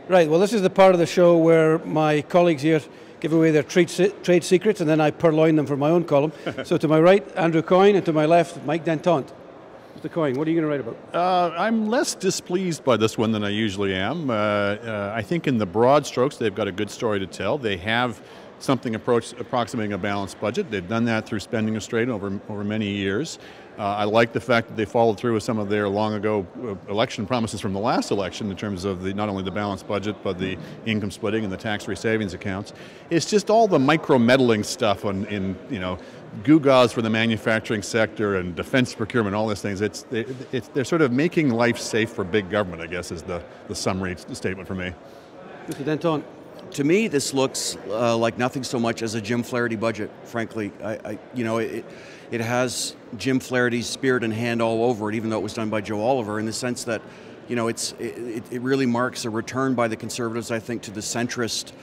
Right, well this is the part of the show where my colleagues here give away their trade secrets and then I purloin them for my own column. So to my right, Andrew Coyne, and to my left, Mike Tandt. Mr. Coyne, what are you going to write about? I'm less displeased by this one than I usually am. I think in the broad strokes they've got a good story to tell. They have something approximating a balanced budget. They've done that through spending restraint over many years. I like the fact that they followed through with some of their long ago election promises from the last election in terms of not only the balanced budget but the income splitting and the tax-free savings accounts. It's just all the micro-meddling stuff in gewgaws for the manufacturing sector and defense procurement, all these things. They're sort of making life safe for big government, I guess, is the summary statement for me. Mr. Tandt. To me, this looks like nothing so much as a Jim Flaherty budget, frankly. It has Jim Flaherty's spirit and hand all over it, even though it was done by Joe Oliver, in the sense that, it really marks a return by the Conservatives, I think, to the centrist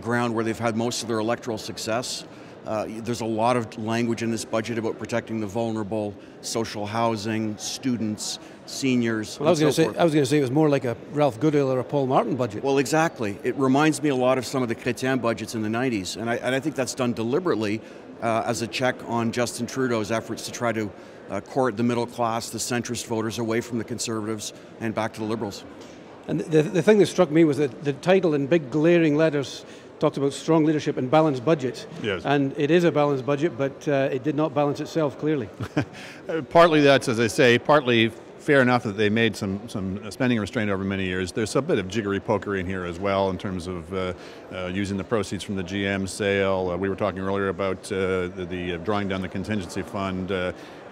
ground where they've had most of their electoral success. There's a lot of language in this budget about protecting the vulnerable, social housing, students, seniors. Well, I was going to say it was more like a Ralph Goodale or a Paul Martin budget. Well, exactly. It reminds me a lot of some of the Chrétien budgets in the 90s, and I think that's done deliberately as a check on Justin Trudeau's efforts to try to court the middle class, the centrist voters away from the Conservatives and back to the Liberals. And the thing that struck me was that the title in big glaring letters talked about strong leadership and balanced budget. Yes. And it is a balanced budget, but it did not balance itself, clearly. Partly that's, as I say, partly fair enough that they made some spending restraint over many years. There's a bit of jiggery-pokery in here as well in terms of using the proceeds from the GM sale. We were talking earlier about the drawing down the contingency fund.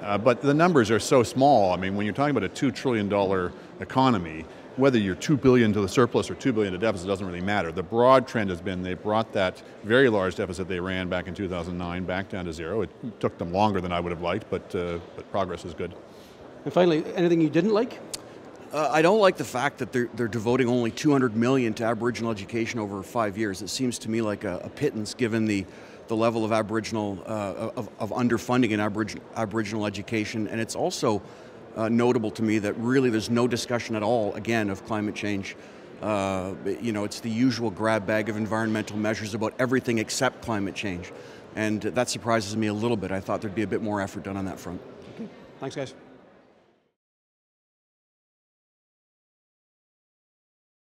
But the numbers are so small. I mean, when you're talking about a $2 trillion economy, whether you're $2 billion to the surplus or $2 billion to deficit doesn't really matter. The broad trend has been they brought that very large deficit they ran back in 2009 back down to zero. It took them longer than I would have liked, but progress is good. And finally, anything you didn't like? I don't like the fact that they're devoting only $200 million to Aboriginal education over 5 years. It seems to me like a pittance given the level of Aboriginal of underfunding in Aboriginal education, and it's also notable to me that really there's no discussion at all, again, of climate change. It's the usual grab bag of environmental measures about everything except climate change. And that surprises me a little bit. I thought there'd be a bit more effort done on that front. Okay. Thanks, guys.